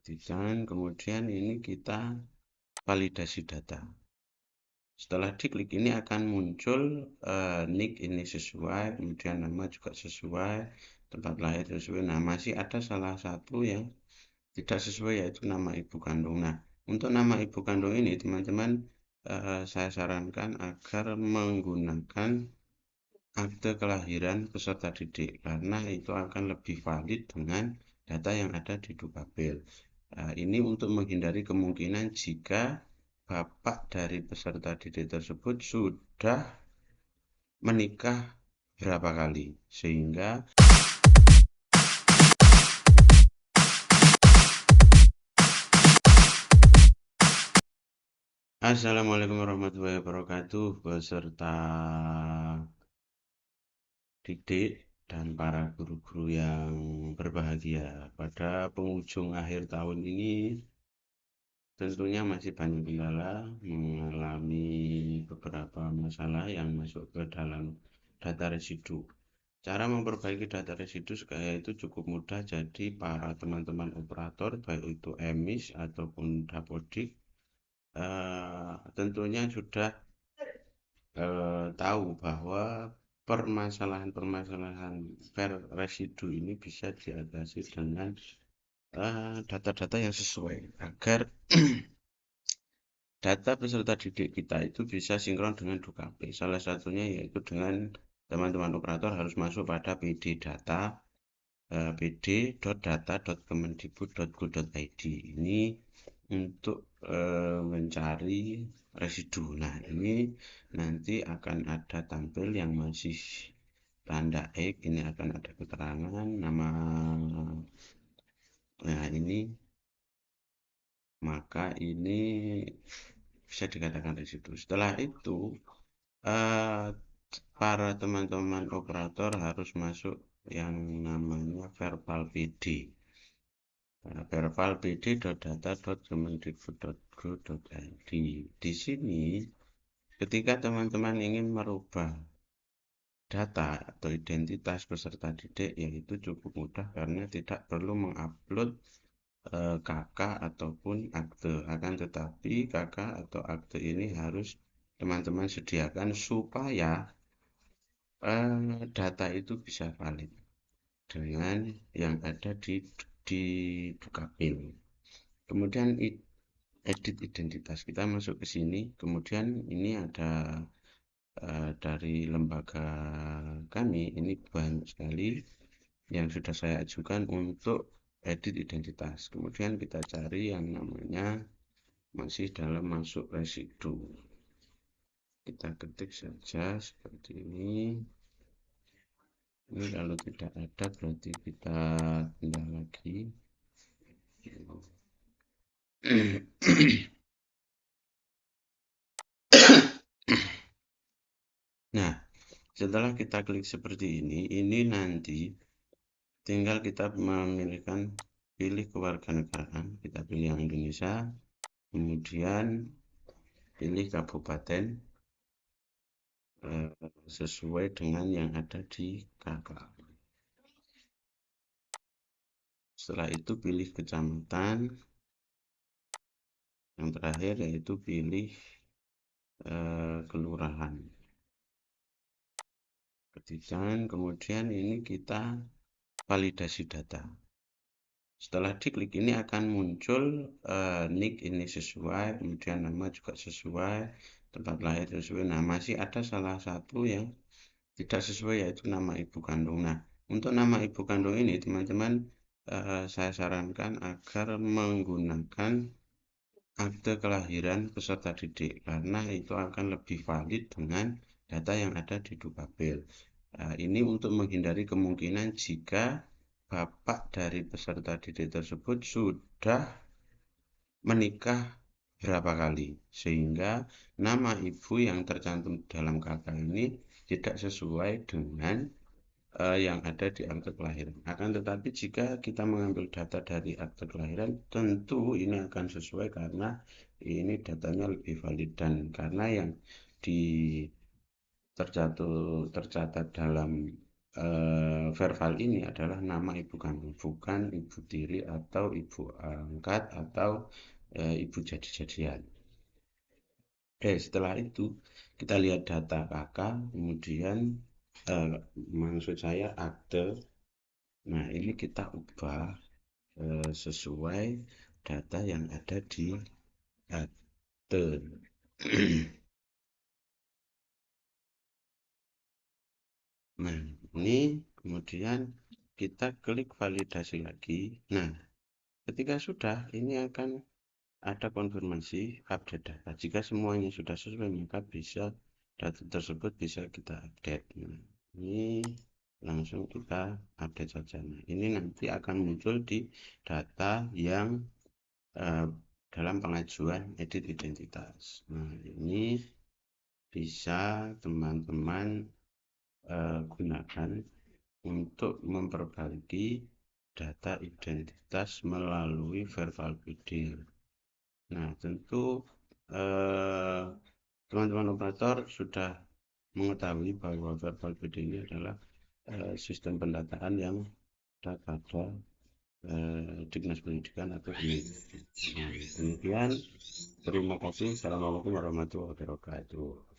ketikan, kemudian ini kita validasi data. Setelah diklik ini akan muncul nick ini sesuai, kemudian nama juga sesuai, tempat lahir sesuai. Nah, masih ada salah satu yang tidak sesuai, yaitu nama ibu kandung. Nah, untuk nama ibu kandung ini teman-teman saya sarankan agar menggunakan akte kelahiran peserta didik, karena itu akan lebih valid dengan data yang ada di Dukcapil. Ini untuk menghindari kemungkinan jika bapak dari peserta didik tersebut sudah menikah berapa kali, sehingga Assalamualaikum warahmatullahi wabarakatuh beserta didik dan para guru-guru yang berbahagia. Pada penghujung akhir tahun ini tentunya masih banyak kendala, mengalami beberapa masalah yang masuk ke dalam data residu. Cara memperbaiki data residu itu cukup mudah, jadi para teman-teman operator baik itu emis ataupun dapodik tentunya sudah tahu bahwa permasalahan-permasalahan residu ini bisa diatasi dengan data-data yang sesuai, agar data peserta didik kita itu bisa sinkron dengan Dukcapil. Salah satunya yaitu dengan teman-teman operator harus masuk pada PD data, pd.data.kemendikbud.go.id. Ini untuk mencari residu. Nah, ini nanti akan ada tampil yang masih tanda X, ini akan ada keterangan nama. Nah, ini maka ini bisa dikatakan residu. Setelah itu para teman-teman operator harus masuk yang namanya verbal PD. Verbal pd.data.kemendikbud.go.id. Di sini ketika teman-teman ingin merubah data atau identitas peserta didik, yaitu cukup mudah karena tidak perlu mengupload KK ataupun akte. Akan tetapi KK atau akte ini harus teman-teman sediakan supaya data itu bisa valid dengan yang ada di Dukcapil. Kemudian edit identitas, kita masuk ke sini. Kemudian ini ada dari lembaga kami, ini banyak sekali yang sudah saya ajukan untuk edit identitas. Kemudian kita cari yang namanya masih dalam masuk residu. Kita ketik saja seperti ini. Ini kalau tidak ada berarti kita tinggal lagi. Nah, setelah kita klik seperti ini nanti tinggal kita memilihkan pilih kewarganegaraan. Kita pilih yang Indonesia, kemudian pilih kabupaten sesuai dengan yang ada di KK. Setelah itu pilih kecamatan. Yang terakhir yaitu pilih kelurahan. Ketikan, kemudian ini kita validasi data. Setelah diklik ini akan muncul nick ini sesuai, kemudian nama juga sesuai, tempat lahir sesuai. Nah, masih ada salah satu yang tidak sesuai, yaitu nama ibu kandung. Nah, untuk nama ibu kandung ini teman-teman saya sarankan agar menggunakan akte kelahiran peserta didik, karena itu akan lebih valid dengan data yang ada di Dukcapil. Ini untuk menghindari kemungkinan jika bapak dari peserta didik tersebut sudah menikah berapa kali, sehingga nama ibu yang tercantum dalam KK ini tidak sesuai dengan yang ada di akte kelahiran. Akan tetapi jika kita mengambil data dari akte kelahiran, tentu ini akan sesuai karena ini datanya lebih valid, dan karena yang tercatat dalam verbal ini adalah nama ibu kandung, bukan ibu tiri atau ibu angkat atau ibu jadi-jadian. Setelah itu kita lihat data kakak, kemudian maksud saya akte. Nah, ini kita ubah sesuai data yang ada di akte. Nah, ini kemudian kita klik validasi lagi. Nah, ketika sudah, ini akan ada konfirmasi update data. Jika semuanya sudah sesuai, maka bisa data tersebut bisa kita update. Nah, ini langsung kita update saja. Nah, ini nanti akan muncul di data yang dalam pengajuan edit identitas. Nah, ini bisa teman-teman gunakan untuk memperbaiki data identitas melalui verbal coding. Nah, tentu teman-teman operator sudah mengetahui bahwa verbal coding ini adalah sistem pendataan yang ada pada Dinas Pendidikan atau Kementerian. Nah, demikian, terima kasih. Assalamualaikum warahmatullahi wabarakatuh.